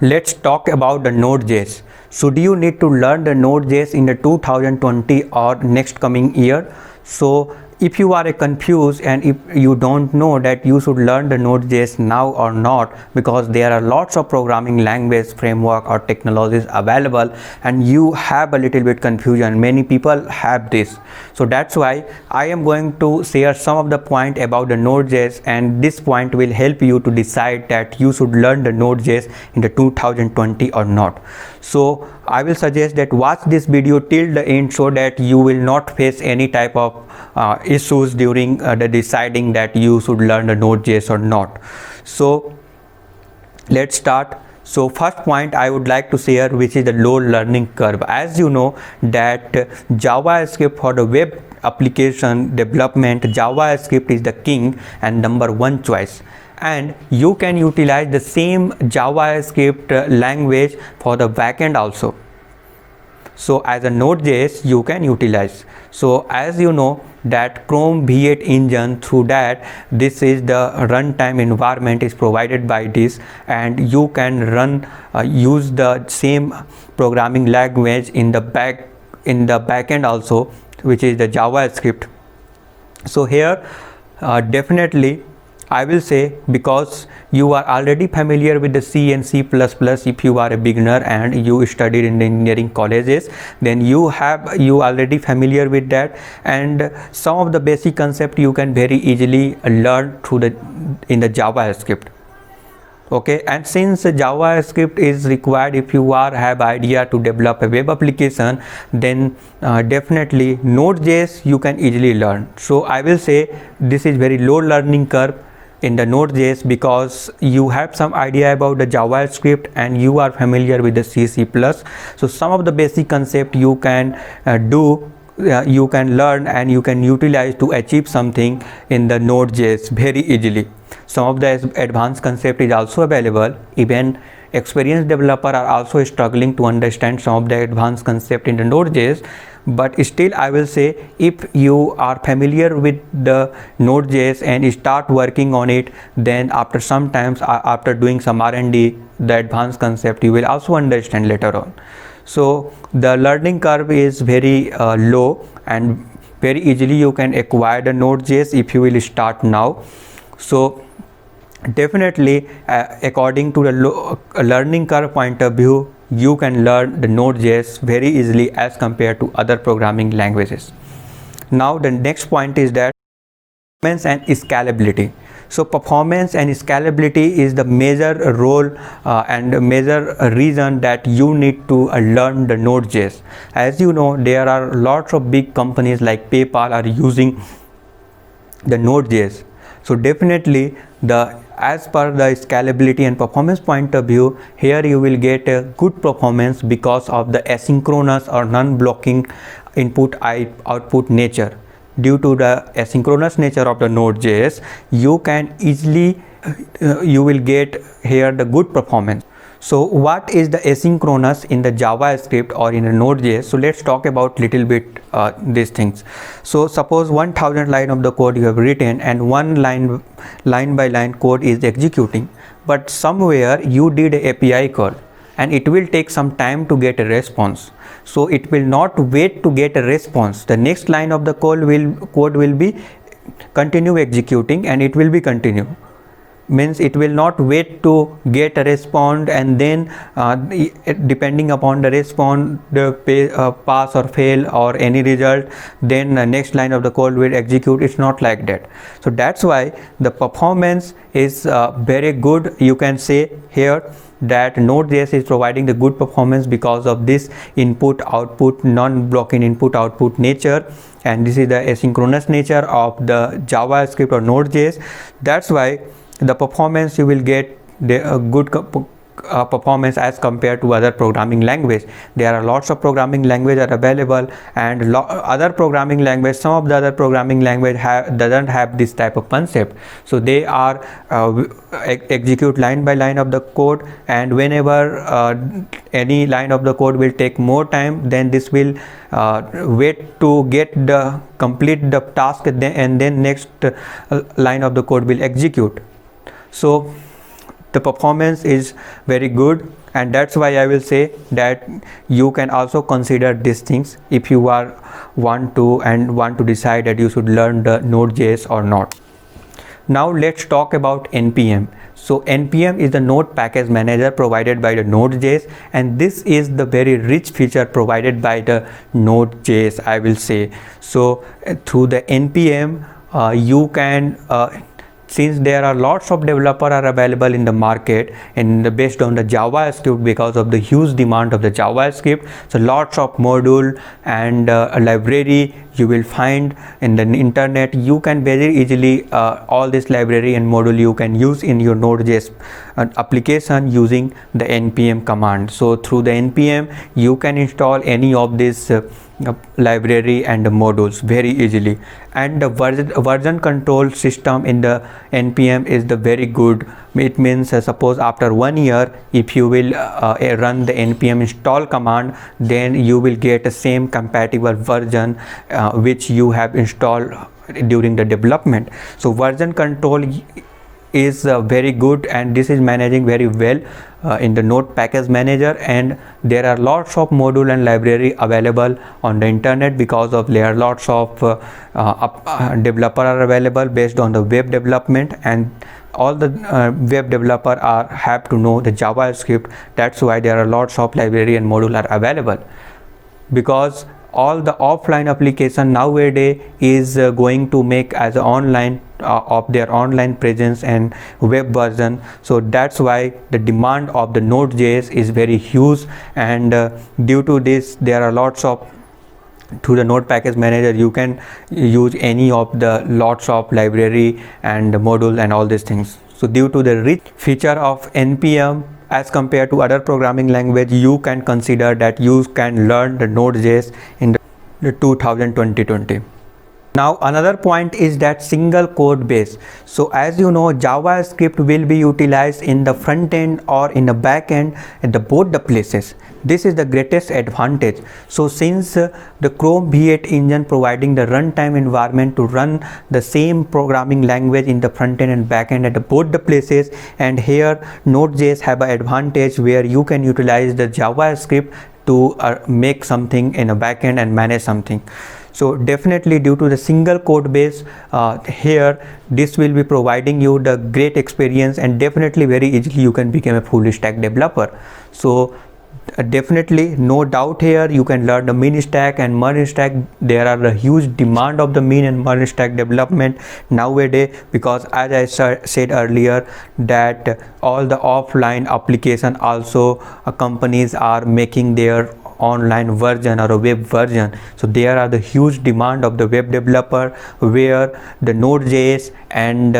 Let's talk about the Node.js. Should you need to learn the Node.js in the 2020 or next coming year? So if you are confused and if you don't know that you should learn the Node.js now or not, because there are lots of programming language, framework or technologies available and you have a little bit confusion, many people have this. So that's why I am going to share some of the point about the Node.js, and this point will help you to decide that you should learn the Node.js in the 2020 or not. So I will suggest that watch this video till the end so that you will not face any type of issues during the deciding that you should learn the Node.js or not. So let's start. So first point I would like to share, which is the low learning curve. As you know that JavaScript for the web application development, JavaScript is the king and number one choice, and you can utilize the same JavaScript language for the backend also. So as a Node.js you can utilize. So as you know that Chrome V8 engine, through that this is the runtime environment is provided by this, and you can run use the same programming language in the backend also, which is the JavaScript. So here definitely I will say, because you are already familiar with the C and C++, if you are a beginner and you studied in the engineering colleges, then you already familiar with that, and some of the basic concept you can very easily learn in the JavaScript. Okay, and since JavaScript is required if you have idea to develop a web application, then definitely Node.js you can easily learn. So I will say this is very low learning curve in the Node.js, because you have some idea about the JavaScript and you are familiar with the C++. So some of the basic concept you can you can learn and you can utilize to achieve something in the Node.js very easily. Some of the advanced concept is also available. Even experienced developer are also struggling to understand some of the advanced concept in the Node.js, but still I will say, if you are familiar with the Node.js and start working on it, then after some times after doing some R&D, the advanced concept you will also understand later on. So the learning curve is very low, and very easily you can acquire the Node.js if you will start now. So definitely according to the learning curve point of view, you can learn the Node.js very easily as compared to other programming languages. Now the next point is that performance and scalability. So performance and scalability is the major role and a major reason that you need to learn the Node.js. As you know, there are lots of big companies like PayPal are using the Node.js. So definitely as per the scalability and performance point of view, here you will get a good performance because of the asynchronous or non-blocking input output nature. Due to the asynchronous nature of the Node.js, you can easily you will get here the good performance. So what is the asynchronous in the JavaScript or in the Node.js? So let's talk about little bit these things. So suppose 1000 line of the code you have written and one line by line code is executing, but somewhere you did a API call and it will take some time to get a response. So it will not wait to get a response. The next line of the code will be continue executing, and it will be continue. Means it will not wait to get a response and then depending upon the response, the pass or fail or any result, then the next line of the code will execute. It's not like that. So that's why the performance is very good. You can say here that Node.js is providing the good performance because of this input output, non-blocking input output nature, and this is the asynchronous nature of the JavaScript or Node.js. That's why the performance you will get a good performance as compared to other programming language. There are lots of programming language are available, and other programming language, some of the other programming language doesn't have this type of concept. So they are execute line by line of the code, and whenever any line of the code will take more time, then this will wait to complete the task, and then next line of the code will execute. So the performance is very good, and that's why I will say that you can also consider these things if you want to decide that you should learn the Node.js or not. Now let's talk about NPM. So NPM is the Node Package Manager provided by the Node.js, and this is the very rich feature provided by the Node.js, I will say. So through the NPM you can since there are lots of developers are available in the market and based on the JavaScript, because of the huge demand of the JavaScript, so lots of module and a library you will find in the internet. You can very easily all this library and module you can use in your Node.js application using the npm command. So through the npm you can install any of this library and the modules very easily, and the version control system in the npm is the very good. It means suppose after 1 year if you will run the npm install command, then you will get the same compatible version which you have installed during the development. So version control is very good, and this is managing very well in the Node Package Manager, and there are lots of module and library available on the internet because of there are lots of developer are available based on the web development, and all the web developer have to know the JavaScript. That's why there are lots of library and module are available, because all the offline application nowadays is going to make as online of their online presence and web version. So that's why the demand of the Node.js is very huge, and due to this there are lots of through the Node Package Manager you can use any of the lots of library and module and all these things. So due to the rich feature of npm as compared to other programming language, you can consider that you can learn the Node.js in the 2020. Now another point is that single code base. So as you know, JavaScript will be utilized in the front end or in the back end at both the places. This is the greatest advantage. So since the Chrome V8 engine providing the runtime environment to run the same programming language in the front end and back end at both the places, and here Node.js have an advantage where you can utilize the JavaScript to make something in a back end and manage something. So definitely due to the single code base here, this will be providing you the great experience, and definitely very easily you can become a full stack developer. So definitely no doubt here you can learn the min stack and merge stack. There are a huge demand of the min and merge stack development nowadays, because as I said earlier that all the offline application also companies are making their online version or a web version. So there are the huge demand of the web developer where the Node.js and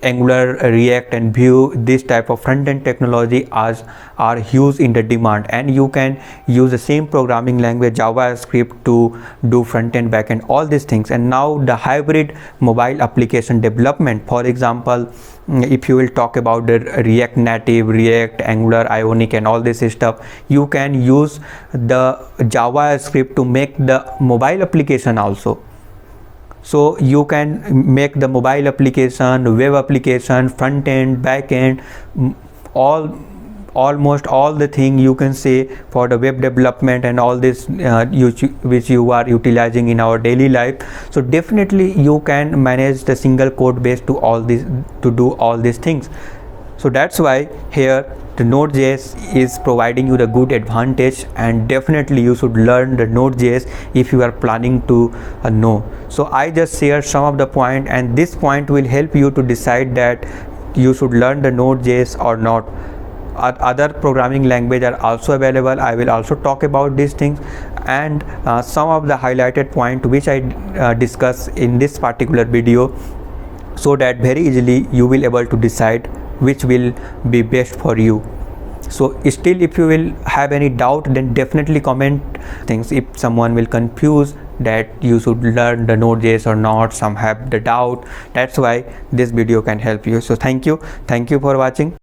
Angular, React and Vue, this type of front-end technology are huge in the demand, and you can use the same programming language JavaScript to do front-end, back-end, all these things. And now the hybrid mobile application development, for example, if you will talk about the React Native, React, Angular, Ionic and all this stuff, you can use the JavaScript to make the mobile application also. So you can make the mobile application, web application, front end, back end, almost all the thing you can say for the web development and all this which you are utilizing in our daily life. So definitely you can manage the single code base to do all these things. So that's why here the Node.js is providing you the good advantage, and definitely you should learn the Node.js if you are planning to know. So I just shared some of the point, and this point will help you to decide that you should learn the Node.js or not. Other programming language are also available. I will also talk about these things and some of the highlighted point which I discuss in this particular video, so that very easily you will able to decide which will be best for you. So still if you will have any doubt, then definitely comment things. If someone will confuse that you should learn the Node.js or not, some have the doubt, that's why this video can help you. So thank you for watching.